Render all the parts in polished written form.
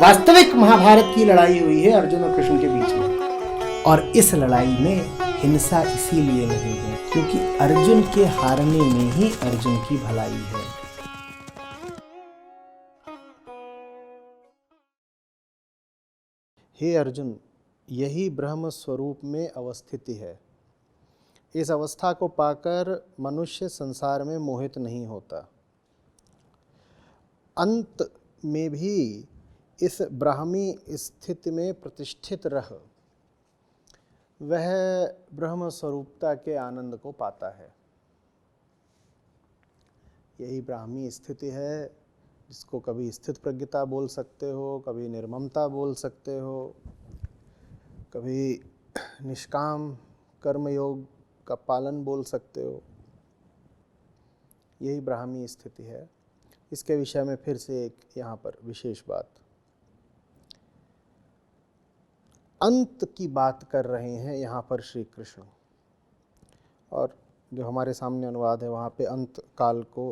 वास्तविक महाभारत की लड़ाई हुई है अर्जुन और कृष्ण के बीच में। और इस लड़ाई में हिंसा इसीलिए नहीं है क्योंकि अर्जुन के हारने में ही अर्जुन की भलाई है। हे अर्जुन, यही ब्रह्म स्वरूप में अवस्थित है। इस अवस्था को पाकर मनुष्य संसार में मोहित नहीं होता। अंत में भी इस ब्राह्मी स्थिति में प्रतिष्ठित रह वह ब्रह्म स्वरूपता के आनंद को पाता है। यही ब्राह्मी स्थिति है, जिसको कभी स्थित प्रज्ञता बोल सकते हो, कभी निर्ममता बोल सकते हो, कभी निष्काम कर्मयोग का पालन बोल सकते हो। यही ब्राह्मी स्थिति है। इसके विषय में फिर से एक यहाँ पर विशेष बात, अंत की बात कर रहे हैं यहाँ पर श्री कृष्ण। और जो हमारे सामने अनुवाद है वहाँ पे अंत काल को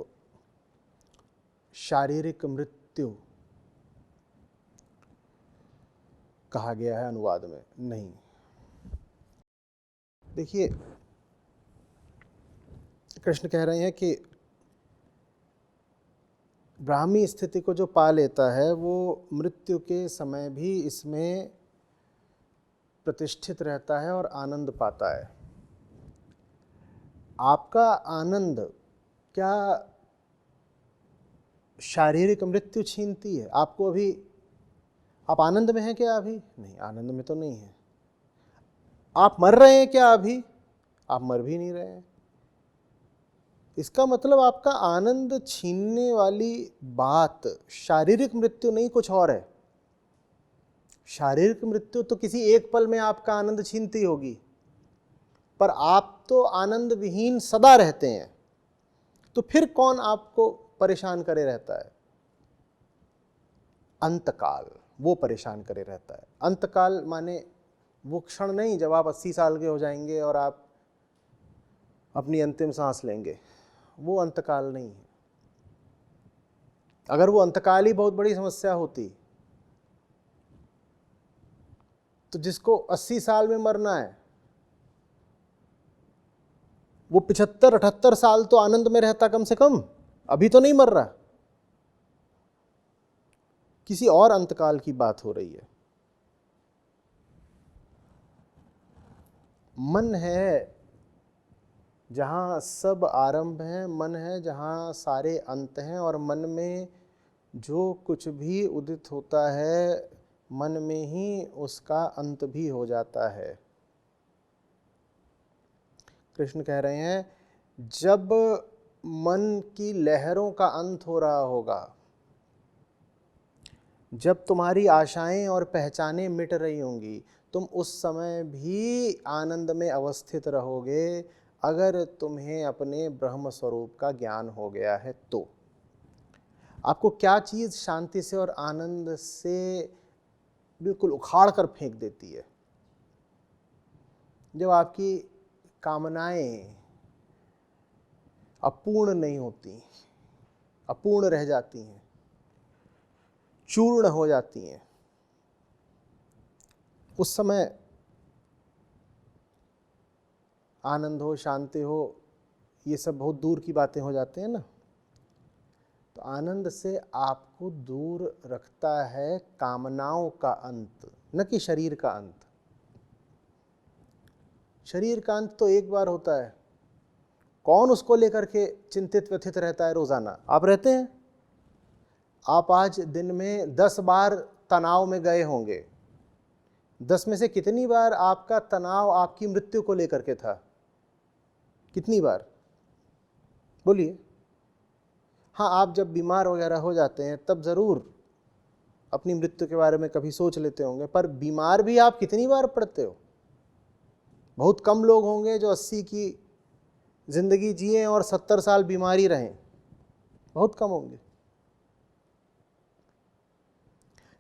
शारीरिक मृत्यु कहा गया है, अनुवाद में नहीं। देखिए, कृष्ण कह रहे हैं कि ब्राह्मी स्थिति को जो पा लेता है वो मृत्यु के समय भी इसमें प्रतिष्ठित रहता है और आनंद पाता है। आपका आनंद क्या शारीरिक मृत्यु छीनती है? आपको अभी आप आनंद में हैं क्या? अभी नहीं, आनंद में तो नहीं है। आप मर रहे हैं क्या? अभी आप मर भी नहीं रहे हैं। इसका मतलब आपका आनंद छीनने वाली बात शारीरिक मृत्यु नहीं, कुछ और है। शारीरिक मृत्यु तो किसी एक पल में आपका आनंद छीनती होगी, पर आप तो आनंद विहीन सदा रहते हैं। तो फिर कौन आपको परेशान करे रहता है? अंतकाल, वो परेशान करे रहता है। अंतकाल माने वो क्षण नहीं जब आप 80 साल के हो जाएंगे और आप अपनी अंतिम सांस लेंगे, वो अंतकाल नहीं है। अगर वो अंतकाल ही बहुत बड़ी समस्या होती तो जिसको 80 साल में मरना है वो 75-78 साल तो आनंद में रहता कम से कम। अभी तो नहीं मर रहा। किसी और अंतकाल की बात हो रही है। मन है जहाँ सब आरंभ है, मन है जहाँ सारे अंत हैं, और मन में जो कुछ भी उदित होता है मन में ही उसका अंत भी हो जाता है। कृष्ण कह रहे हैं जब मन की लहरों का अंत हो रहा होगा, जब तुम्हारी आशाएं और पहचानें मिट रही होंगी, तुम उस समय भी आनंद में अवस्थित रहोगे अगर तुम्हें अपने ब्रह्म स्वरूप का ज्ञान हो गया है तो। आपको क्या चीज़ शांति से और आनंद से बिल्कुल उखाड़ कर फेंक देती है? जब आपकी कामनाएं अपूर्ण नहीं होती, अपूर्ण रह जाती हैं, चूर्ण हो जाती हैं, उस समय आनंद हो, शांति हो, ये सब बहुत दूर की बातें हो जाते हैं ना। तो आनंद से आपको दूर रखता है कामनाओं का अंत, न कि शरीर का अंत। शरीर का अंत तो एक बार होता है। कौन उसको लेकर के चिंतित व्यथित रहता है रोजाना? आप रहते हैं? आप आज दिन में 10 बार तनाव में गए होंगे। 10 में से कितनी बार आपका तनाव आपकी मृत्यु को लेकर के था? कितनी बार? बोलिए। हाँ, आप जब बीमार वगैरह हो जाते हैं तब ज़रूर अपनी मृत्यु के बारे में कभी सोच लेते होंगे, पर बीमार भी आप कितनी बार पड़ते हो? बहुत कम लोग होंगे जो 80 की ज़िंदगी जिए और 70 साल बीमारी रहें, बहुत कम होंगे।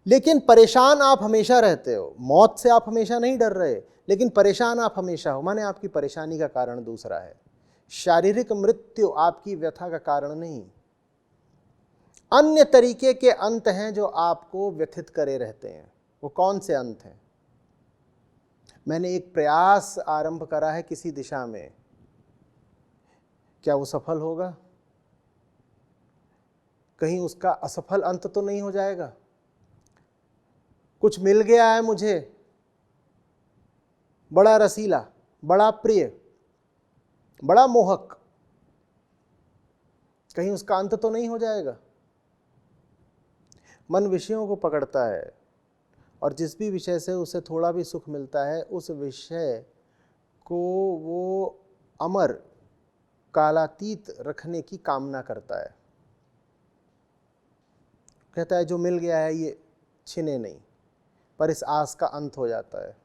लेकिन परेशान आप हमेशा रहते हो। मौत से आप हमेशा नहीं डर रहे, लेकिन परेशान आप हमेशा हो, माने आपकी परेशानी का कारण दूसरा है। शारीरिक मृत्यु आपकी व्यथा का कारण नहीं। अन्य तरीके के अंत हैं जो आपको व्यथित करे रहते हैं। वो कौन से अंत हैं? मैंने एक प्रयास आरंभ करा है किसी दिशा में, क्या वो सफल होगा? कहीं उसका असफल अंत तो नहीं हो जाएगा? कुछ मिल गया है मुझे, बड़ा रसीला, बड़ा प्रिय, बड़ा मोहक, कहीं उसका अंत तो नहीं हो जाएगा? मन विषयों को पकड़ता है, और जिस भी विषय से उसे थोड़ा भी सुख मिलता है, उस विषय को वो अमर कालातीत रखने की कामना करता है। कहता है जो मिल गया है ये छिने नहीं, पर इस आस का अंत हो जाता है।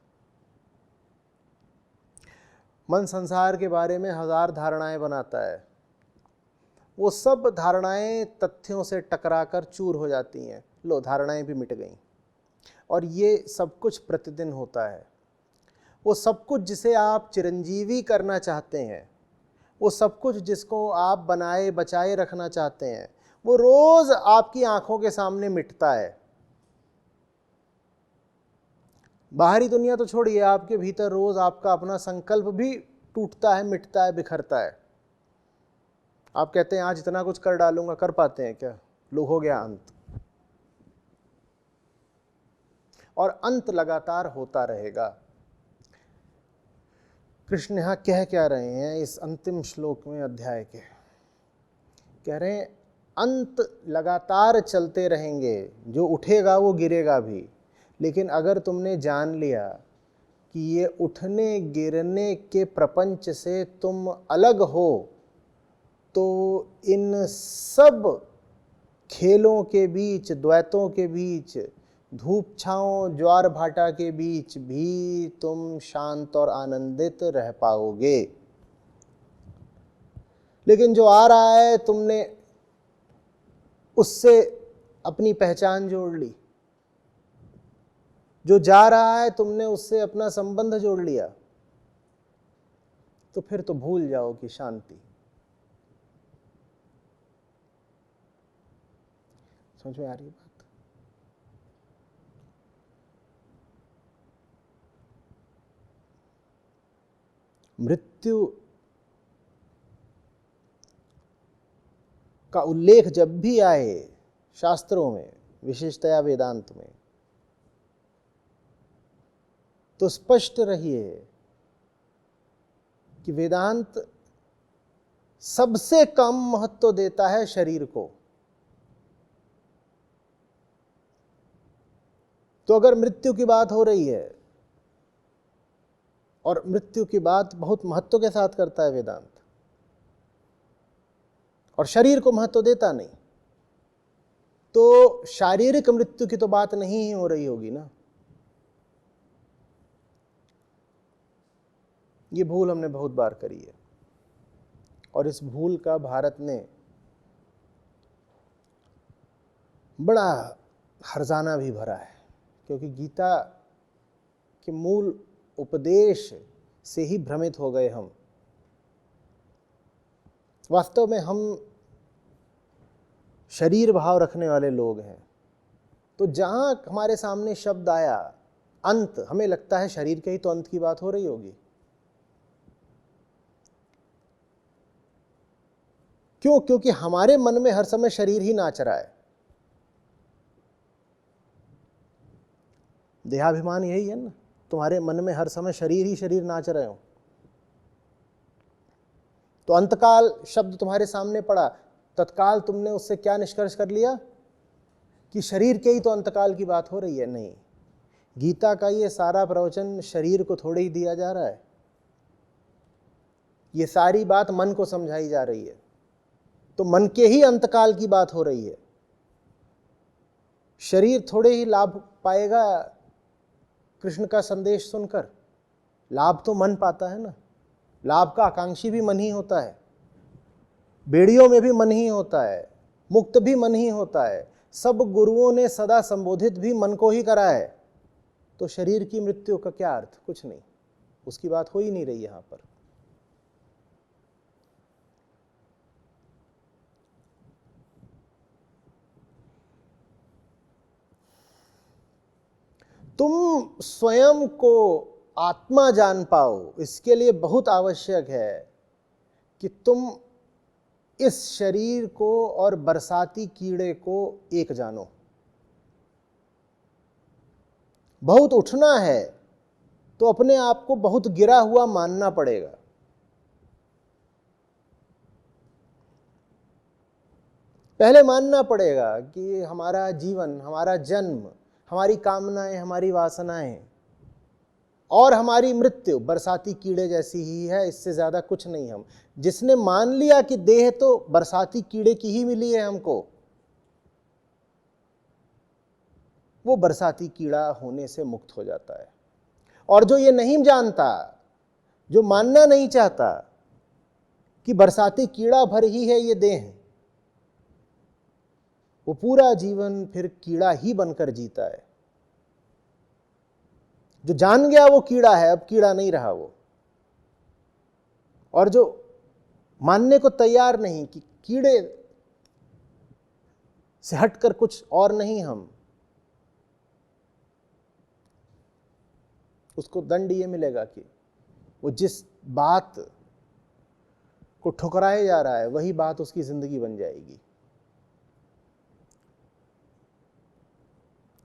मन संसार के बारे में 1000 धारणाएं बनाता है। वो सब धारणाएं तथ्यों से टकराकर चूर हो जाती हैं। लो, धारणाएं भी मिट गईं। और ये सब कुछ प्रतिदिन होता है। वो सब कुछ जिसे आप चिरंजीवी करना चाहते हैं, वो सब कुछ जिसको आप बनाए बचाए रखना चाहते हैं, वो रोज आपकी आंखों के सामने मिटता है। बाहरी दुनिया तो छोड़िए, आपके भीतर रोज आपका अपना संकल्प भी टूटता है, मिटता है, बिखरता है। आप कहते हैं आज इतना कुछ कर डालूंगा, कर पाते हैं क्या? लो, हो गया अंत। और अंत लगातार होता रहेगा। कृष्ण यहां कह क्या रहे हैं इस अंतिम श्लोक में अध्याय के? कह रहे हैं अंत लगातार चलते रहेंगे, जो उठेगा वो गिरेगा भी। लेकिन अगर तुमने जान लिया कि ये उठने गिरने के प्रपंच से तुम अलग हो, तो इन सब खेलों के बीच, द्वैतों के बीच, धूप छांव ज्वार भाटा के बीच भी तुम शांत और आनंदित रह पाओगे। लेकिन जो आ रहा है, तुमने उससे अपनी पहचान जोड़ ली। जो जा रहा है, तुमने उससे अपना संबंध जोड़ लिया, तो फिर तो भूल जाओ कि शांति। समझ में आ रही है बात? मृत्यु का उल्लेख जब भी आए शास्त्रों में, विशेषतया वेदांत में, तो स्पष्ट रहिए कि वेदांत सबसे कम महत्व देता है शरीर को। तो अगर मृत्यु की बात हो रही है, और मृत्यु की बात बहुत महत्व के साथ करता है वेदांत, और शरीर को महत्व देता नहीं, तो शारीरिक मृत्यु की तो बात नहीं ही हो रही होगी ना। ये भूल हमने बहुत बार करी है, और इस भूल का भारत ने बड़ा हर्जाना भी भरा है, क्योंकि गीता के मूल उपदेश से ही भ्रमित हो गए हम। वास्तव में हम शरीर भाव रखने वाले लोग हैं। तो जहां हमारे सामने शब्द आया अंत, हमें लगता है शरीर के ही तो अंत की बात हो रही होगी। क्यों? क्योंकि हमारे मन में हर समय शरीर ही नाच रहा है। देहाभिमान यही है ना, तुम्हारे मन में हर समय शरीर ही शरीर नाच रहे हो। तो अंतकाल शब्द तुम्हारे सामने पड़ा, तत्काल तुमने उससे क्या निष्कर्ष कर लिया कि शरीर के ही तो अंतकाल की बात हो रही है। नहीं, गीता का ये सारा प्रवचन शरीर को थोड़े ही दिया जा रहा है। ये सारी बात मन को समझाई जा रही है, तो मन के ही अंतकाल की बात हो रही है। शरीर थोड़े ही लाभ पाएगा कृष्ण का संदेश सुनकर। लाभ तो मन पाता है ना, लाभ का आकांक्षी भी मन ही होता है, बेड़ियों में भी मन ही होता है, मुक्त भी मन ही होता है, सब गुरुओं ने सदा संबोधित भी मन को ही करा है। तो शरीर की मृत्यु का क्या अर्थ? कुछ नहीं, उसकी बात हो ही नहीं रही यहां पर। तुम स्वयं को आत्मा जान पाओ, इसके लिए बहुत आवश्यक है कि तुम इस शरीर को और बरसाती कीड़े को एक जानो। बहुत उठना है तो अपने आप को बहुत गिरा हुआ मानना पड़ेगा। पहले मानना पड़ेगा कि हमारा जीवन, हमारा जन्म, हमारी कामनाएं, हमारी वासनाएं और हमारी मृत्यु बरसाती कीड़े जैसी ही है, इससे ज्यादा कुछ नहीं। हम जिसने मान लिया कि देह तो बरसाती कीड़े की ही मिली है हमको, वो बरसाती कीड़ा होने से मुक्त हो जाता है। और जो ये नहीं जानता, जो मानना नहीं चाहता कि बरसाती कीड़ा भर ही है ये देह, वो पूरा जीवन फिर कीड़ा ही बनकर जीता है। जो जान गया वो कीड़ा है, अब कीड़ा नहीं रहा वो। और जो मानने को तैयार नहीं कि कीड़े से हटकर कुछ और नहीं हम, उसको दंड ये मिलेगा कि वो जिस बात को ठुकराया जा रहा है वही बात उसकी जिंदगी बन जाएगी।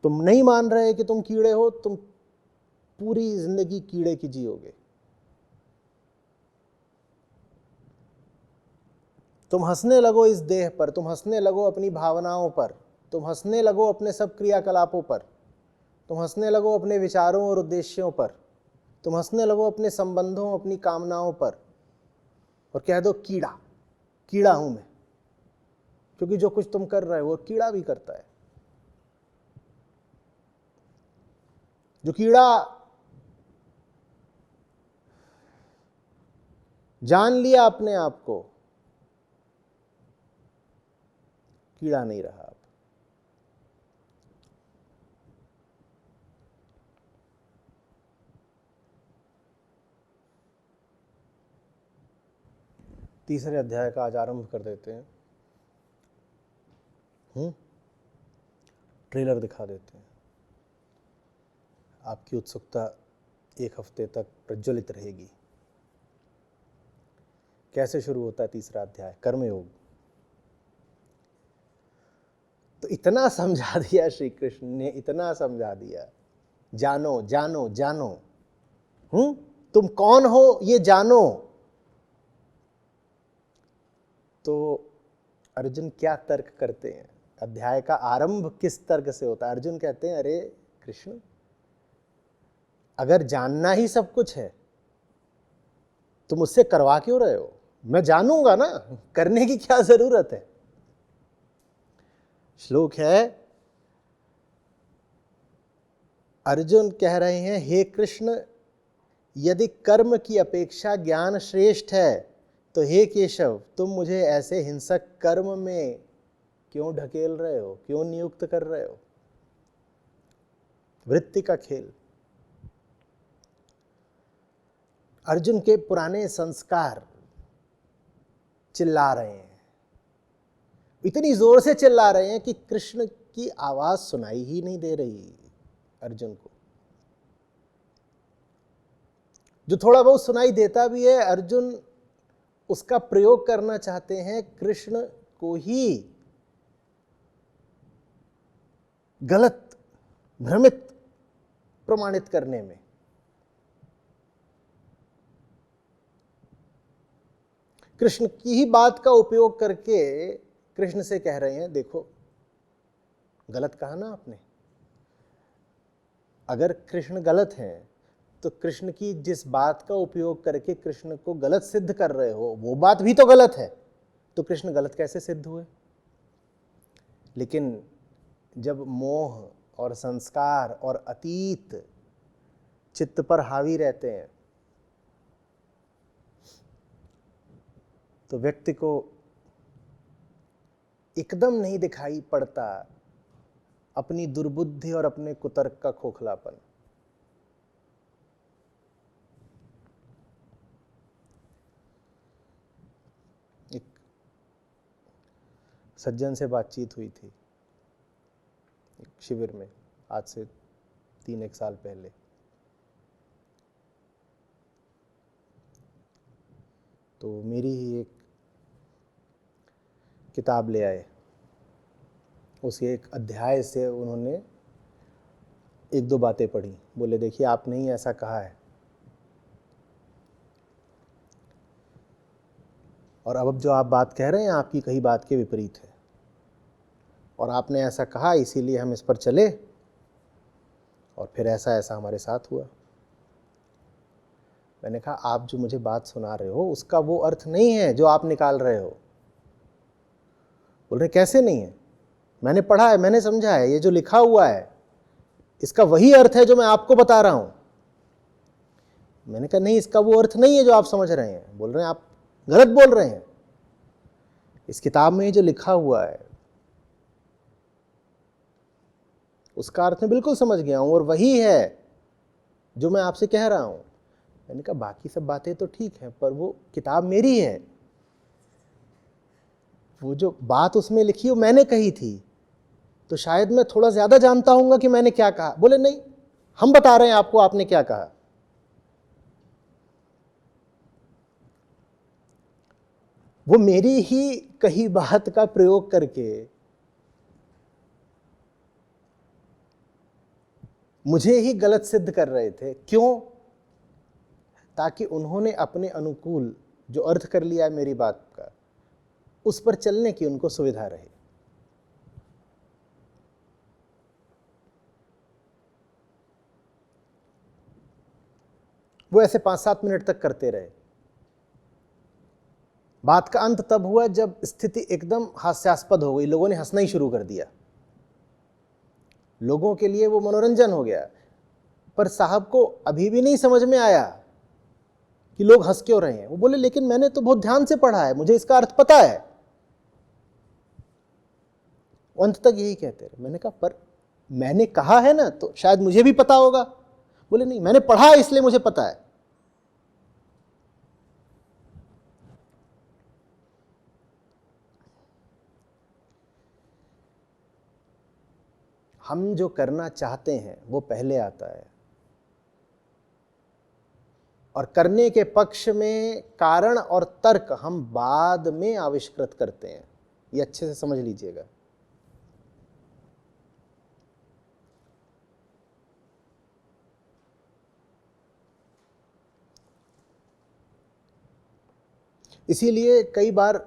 तुम नहीं मान रहे कि तुम कीड़े हो, तुम पूरी जिंदगी कीड़े की जियोगे। तुम हंसने लगो इस देह पर, तुम हंसने लगो अपनी भावनाओं पर, तुम हंसने लगो अपने सब क्रियाकलापों पर, तुम हंसने लगो अपने विचारों और उद्देश्यों पर, तुम हंसने लगो अपने संबंधों, अपनी कामनाओं पर, और कह दो कीड़ा, कीड़ा हूं मैं। क्योंकि जो कुछ तुम कर रहे हो वो कीड़ा भी करता है। जो कीड़ा जान लिया अपने आप को, कीड़ा नहीं रहा अब। तीसरे अध्याय का आज आरंभ कर देते हैं। ट्रेलर दिखा देते हैं। आपकी उत्सुकता एक हफ्ते तक प्रज्वलित रहेगी। कैसे शुरू होता है तीसरा अध्याय? कर्मयोग। तो इतना समझा दिया श्री कृष्ण ने, इतना समझा दिया, जानो जानो जानो। तुम कौन हो ये जानो। तो अर्जुन क्या तर्क करते हैं? अध्याय का आरंभ किस तर्क से होता है? अर्जुन कहते हैं, अरे कृष्ण, अगर जानना ही सब कुछ है तो मुझसे करवा क्यों रहे हो? मैं जानूंगा ना, करने की क्या जरूरत है? श्लोक है, अर्जुन कह रहे हैं, हे कृष्ण, यदि कर्म की अपेक्षा ज्ञान श्रेष्ठ है तो हे केशव, तुम मुझे ऐसे हिंसक कर्म में क्यों ढकेल रहे हो, क्यों नियुक्त कर रहे हो? वृत्ति का खेल। अर्जुन के पुराने संस्कार चिल्ला रहे हैं, इतनी जोर से चिल्ला रहे हैं कि कृष्ण की आवाज सुनाई ही नहीं दे रही अर्जुन को। जो थोड़ा बहुत सुनाई देता भी है, अर्जुन उसका प्रयोग करना चाहते हैं कृष्ण को ही गलत, भ्रमित प्रमाणित करने में। कृष्ण की ही बात का उपयोग करके कृष्ण से कह रहे हैं, देखो गलत कहा ना आपने। अगर कृष्ण गलत हैं तो कृष्ण की जिस बात का उपयोग करके कृष्ण को गलत सिद्ध कर रहे हो वो बात भी तो गलत है, तो कृष्ण गलत कैसे सिद्ध हुए? लेकिन जब मोह और संस्कार और अतीत चित्त पर हावी रहते हैं तो व्यक्ति को एकदम नहीं दिखाई पड़ता अपनी दुर्बुद्धि और अपने कुतर्क का खोखलापन। एक सज्जन से बातचीत हुई थी एक शिविर में, आज से 3-1 साल पहले। तो मेरी ही एक किताब ले आए, उस एक अध्याय से उन्होंने 1-2 बातें पढ़ी। बोले देखिए आपने ही ऐसा कहा है, और अब जो आप बात कह रहे हैं आपकी कही बात के विपरीत है, और आपने ऐसा कहा इसीलिए हम इस पर चले, और फिर ऐसा ऐसा हमारे साथ हुआ। मैंने कहा आप जो मुझे बात सुना रहे हो उसका वो अर्थ नहीं है जो आप निकाल रहे हो। बोल रहे कैसे नहीं है? मैंने पढ़ा है, मैंने समझा है, ये जो लिखा हुआ है इसका वही अर्थ है जो मैं आपको बता रहा हूं। मैंने कहा नहीं, इसका वो अर्थ नहीं है जो आप समझ रहे हैं। बोल रहे हैं आप गलत बोल रहे हैं, इस किताब में जो लिखा हुआ है उसका अर्थ मैं बिल्कुल समझ गया हूं, और वही है जो मैं आपसे कह रहा हूं। मैंने कहा बाकी सब बातें तो ठीक है, पर वो किताब मेरी है, वो जो बात उसमें लिखी वो मैंने कही थी, तो शायद मैं थोड़ा ज्यादा जानता हूंगा कि मैंने क्या कहा। बोले नहीं, हम बता रहे हैं आपको आपने क्या कहा। वो मेरी ही कही बात का प्रयोग करके मुझे ही गलत सिद्ध कर रहे थे। क्यों? ताकि उन्होंने अपने अनुकूल जो अर्थ कर लिया है मेरी बात का, उस पर चलने की उनको सुविधा रहे। वो ऐसे 5-7 मिनट तक करते रहे। बात का अंत तब हुआ जब स्थिति एकदम हास्यास्पद हो गई, लोगों ने हंसना ही शुरू कर दिया, लोगों के लिए वो मनोरंजन हो गया। पर साहब को अभी भी नहीं समझ में आया कि लोग हंस क्यों रहे हैं। वो बोले लेकिन मैंने तो बहुत ध्यान से पढ़ा है, मुझे इसका अर्थ पता है। अंत तक यही कहते रहे। मैंने कहा पर मैंने कहा है ना, तो शायद मुझे भी पता होगा। बोले नहीं, मैंने पढ़ा है इसलिए मुझे पता है। हम जो करना चाहते हैं वो पहले आता है, और करने के पक्ष में कारण और तर्क हम बाद में आविष्कृत करते हैं। ये अच्छे से समझ लीजिएगा। इसीलिए कई बार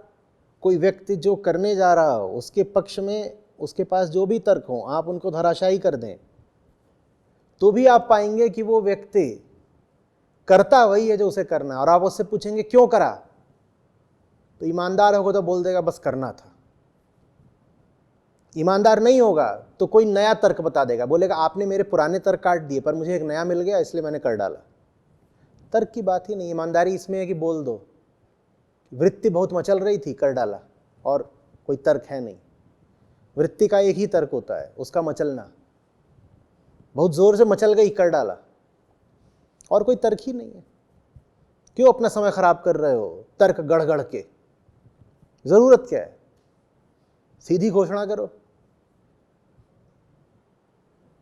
कोई व्यक्ति जो करने जा रहा हो उसके पक्ष में उसके पास जो भी तर्क हो आप उनको धराशायी कर दें, तो भी आप पाएंगे कि वो व्यक्ति करता वही है जो उसे करना है। और आप उससे पूछेंगे क्यों करा, तो ईमानदार होगा तो बोल देगा बस करना था। ईमानदार नहीं होगा तो कोई नया तर्क बता देगा, बोलेगा आपने मेरे पुराने तर्क काट दिए पर मुझे एक नया मिल गया इसलिए मैंने कर डाला। तर्क की बात ही नहीं, ईमानदारी इसमें है कि बोल दो वृत्ति बहुत मचल रही थी कर डाला, और कोई तर्क है नहीं। वृत्ति का एक ही तर्क होता है, उसका मचलना, बहुत जोर से मचल गई कर डाला, और कोई तर्क ही नहीं है। क्यों अपना समय खराब कर रहे हो तर्क गढ़ गढ़ के? जरूरत क्या है? सीधी घोषणा करो।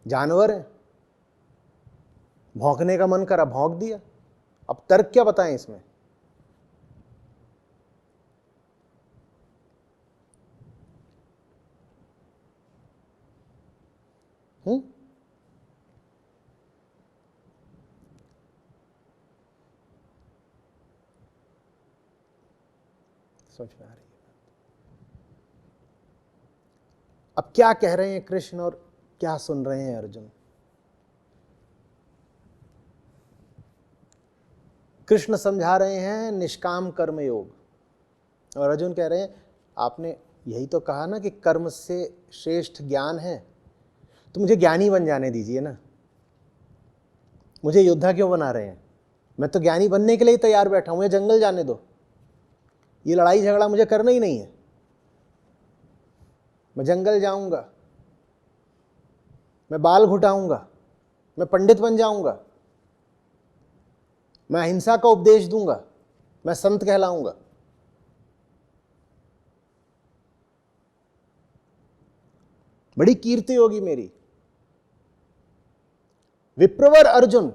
जानवर है, भौंकने का मन करा भौंक दिया, अब तर्क क्या बताएं इसमें? समझ में आ रही है? अब क्या कह रहे हैं कृष्ण और क्या सुन रहे हैं अर्जुन? कृष्ण समझा रहे हैं निष्काम कर्म योग, और अर्जुन कह रहे हैं आपने यही तो कहा ना कि कर्म से श्रेष्ठ ज्ञान है, तो मुझे ज्ञानी बन जाने दीजिए ना, मुझे योद्धा क्यों बना रहे हैं? मैं तो ज्ञानी बनने के लिए तैयार बैठा हूं, मुझे जंगल जाने दो, ये लड़ाई झगड़ा मुझे करना ही नहीं है। मैं जंगल जाऊंगा, मैं बाल घुटाऊंगा, मैं पंडित बन जाऊंगा, मैं अहिंसा का उपदेश दूंगा, मैं संत कहलाऊंगा। बड़ी कीर्ति होगी मेरी। विप्रवर अर्जुन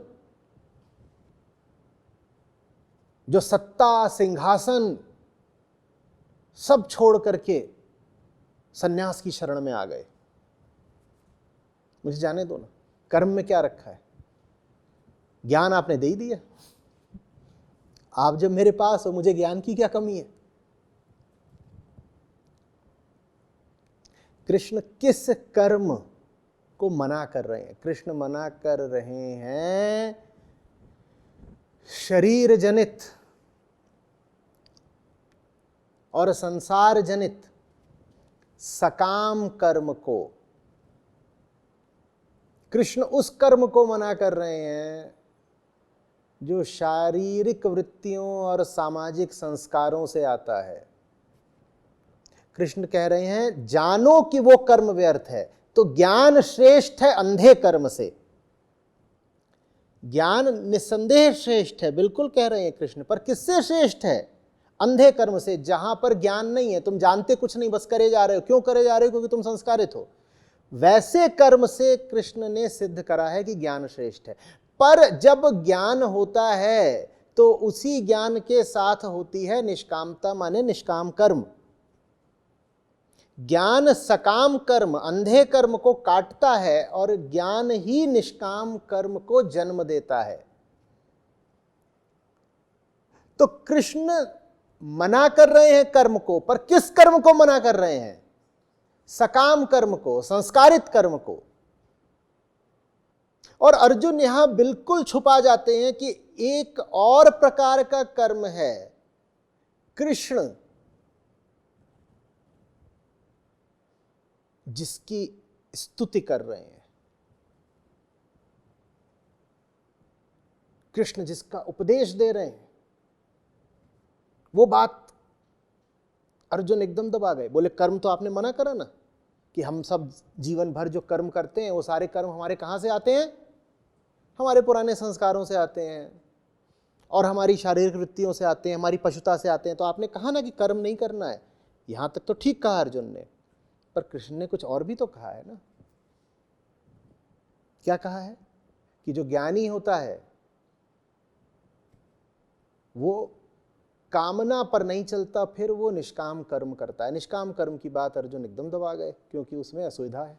जो सत्ता, सिंहासन सब छोड़ करके सन्यास की शरण में आ गए। मुझे जाने दो ना, कर्म में क्या रखा है? ज्ञान आपने दे ही दिया। आप जब मेरे पास हो, मुझे ज्ञान की क्या कमी है? कृष्ण किस कर्म को मना कर रहे हैं? कृष्ण मना कर रहे हैं शरीर जनित और संसार जनित सकाम कर्म को। कृष्ण उस कर्म को मना कर रहे हैं जो शारीरिक वृत्तियों और सामाजिक संस्कारों से आता है। कृष्ण कह रहे हैं जानो कि वो कर्म व्यर्थ है, तो ज्ञान श्रेष्ठ है अंधे कर्म से। ज्ञान निस्संदेह श्रेष्ठ है, बिल्कुल कह रहे हैं कृष्ण, पर किससे श्रेष्ठ है? अंधे कर्म से, जहां पर ज्ञान नहीं है, तुम जानते कुछ नहीं, बस करे जा रहे हो। क्यों करे जा रहे हो? क्योंकि तुम संस्कारित हो। वैसे कर्म से कृष्ण ने सिद्ध करा है कि ज्ञान श्रेष्ठ है। पर जब ज्ञान होता है तो उसी ज्ञान के साथ होती है निष्कामता, माने निष्काम कर्म। ज्ञान सकाम कर्म, अंधे कर्म को काटता है और ज्ञान ही निष्काम कर्म को जन्म देता है। तो कृष्ण मना कर रहे हैं कर्म को, पर किस कर्म को मना कर रहे हैं? सकाम कर्म को, संस्कारित कर्म को। और अर्जुन यहां बिल्कुल छुपा जाते हैं कि एक और प्रकार का कर्म है। कृष्ण जिसकी स्तुति कर रहे हैं, कृष्ण जिसका उपदेश दे रहे हैं, वो बात अर्जुन एकदम दबा गए। बोले कर्म तो आपने मना करा ना, कि हम सब जीवन भर जो कर्म करते हैं वो सारे कर्म हमारे कहां से आते हैं? हमारे पुराने संस्कारों से आते हैं और हमारी शारीरिक वृत्तियों से आते हैं, हमारी पशुता से आते हैं। तो आपने कहा ना कि कर्म नहीं करना है। यहां तक तो ठीक कहा अर्जुन ने, पर कृष्ण ने कुछ और भी तो कहा है ना। क्या कहा है? कि जो ज्ञानी होता है वो कामना पर नहीं चलता, फिर वो निष्काम कर्म करता है। निष्काम कर्म की बात अर्जुन एकदम दबा गए, क्योंकि उसमें असुविधा है।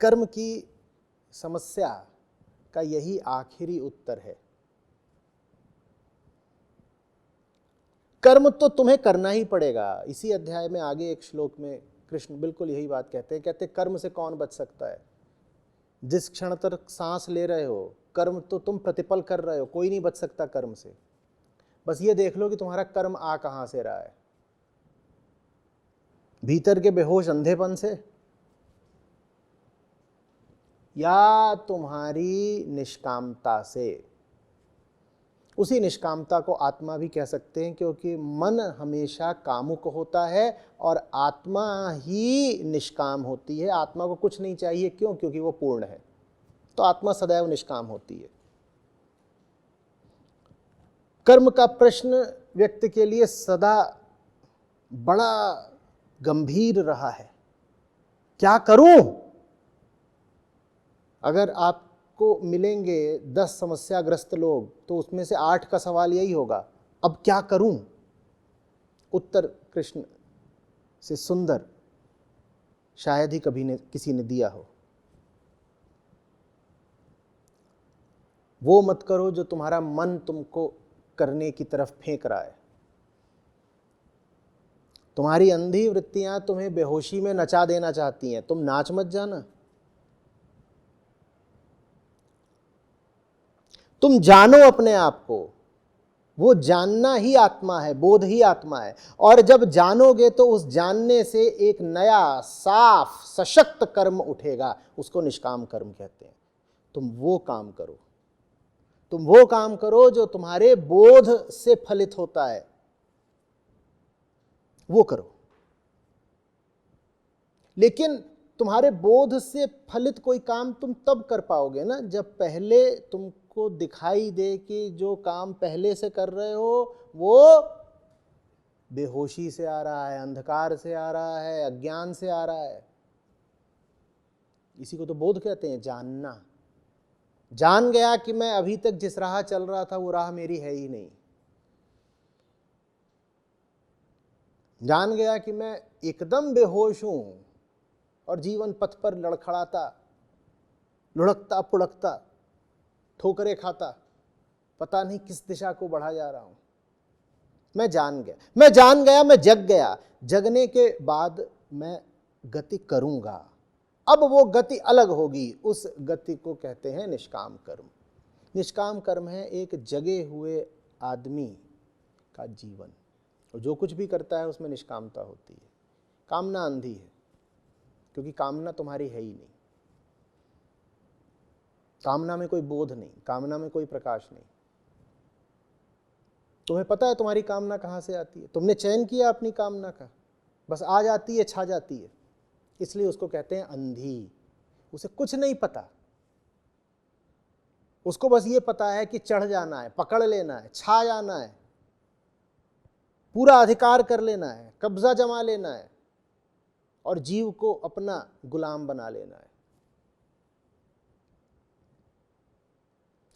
कर्म की समस्या का यही आखिरी उत्तर है। कर्म तो तुम्हें करना ही पड़ेगा। इसी अध्याय में आगे एक श्लोक में कृष्ण बिल्कुल यही बात कहते हैं। कहते कर्म से कौन बच सकता है? जिस क्षण तक सांस ले रहे हो, कर्म तो तुम प्रतिपल कर रहे हो, कोई नहीं बच सकता कर्म से। बस ये देख लो कि तुम्हारा कर्म आ कहां से रहा है। भीतर के बेहोश अंधेपन से, या तुम्हारी निष्कामता से। उसी निष्कामता को आत्मा भी कह सकते हैं, क्योंकि मन हमेशा कामुक होता है और आत्मा ही निष्काम होती है। आत्मा को कुछ नहीं चाहिए, क्यों? क्योंकि वो पूर्ण है। तो आत्मा सदैव निष्काम होती है। कर्म का प्रश्न व्यक्ति के लिए सदा बड़ा गंभीर रहा है। क्या करूं? अगर आपको मिलेंगे 10 समस्याग्रस्त लोग, तो उसमें से 8 का सवाल यही होगा, अब क्या करूं? उत्तर कृष्ण से सुंदर शायद ही कभी किसी ने दिया हो। वो मत करो जो तुम्हारा मन तुमको करने की तरफ फेंक रहा है। तुम्हारी अंधी वृत्तियां तुम्हें बेहोशी में नचा देना चाहती हैं, तुम नाच मत जाना। तुम जानो अपने आप को। वो जानना ही आत्मा है, बोध ही आत्मा है। और जब जानोगे तो उस जानने से एक नया साफ सशक्त कर्म उठेगा, उसको निष्काम कर्म कहते हैं। तुम वो काम करो, तुम वो काम करो जो तुम्हारे बोध से फलित होता है, वो करो। लेकिन तुम्हारे बोध से फलित कोई काम तुम तब कर पाओगे ना, जब पहले तुमको दिखाई दे कि जो काम पहले से कर रहे हो वो बेहोशी से आ रहा है, अंधकार से आ रहा है, अज्ञान से आ रहा है। इसी को तो बोध कहते हैं, जानना। जान गया कि मैं अभी तक जिस राह चल रहा था वो राह मेरी है ही नहीं। जान गया कि मैं एकदम बेहोश हूं और जीवन पथ पर लड़खड़ाता, लुढ़कता पुढ़कता, ठोकरे खाता, पता नहीं किस दिशा को बढ़ा जा रहा हूं। मैं जान गया, मैं जग गया। जगने के बाद मैं गति करूंगा। अब वो गति अलग होगी, उस गति को कहते हैं निष्काम कर्म। निष्काम कर्म है एक जगे हुए आदमी का जीवन, और जो कुछ भी करता है उसमें निष्कामता होती है। कामना अंधी है, क्योंकि कामना तुम्हारी है ही नहीं। कामना में कोई बोध नहीं, कामना में कोई प्रकाश नहीं। तुम्हें पता है तुम्हारी कामना कहाँ से आती है, तुमने चयन किया अपनी कामना का, बस आ जाती है, छा जाती है। इसलिए उसको कहते हैं अंधी। उसे कुछ नहीं पता, उसको बस ये पता है कि चढ़ जाना है, पकड़ लेना है, छा जाना है, पूरा अधिकार कर लेना है, कब्जा जमा लेना है और जीव को अपना गुलाम बना लेना है।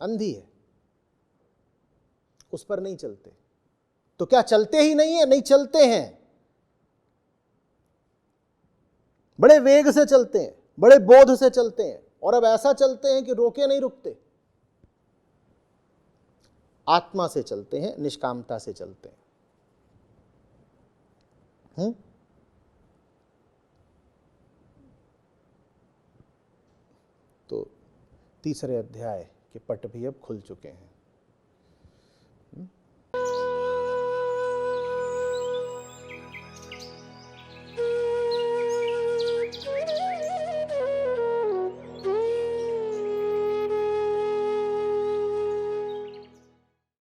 अंधी है, उस पर नहीं चलते। तो क्या चलते ही नहीं है? नहीं, चलते हैं, बड़े वेग से चलते हैं, बड़े बोध से चलते हैं, और अब ऐसा चलते हैं कि रोके नहीं रुकते। आत्मा से चलते हैं, निष्कामता से चलते हैं। तो तीसरे अध्याय के पट भी अब खुल चुके हैं।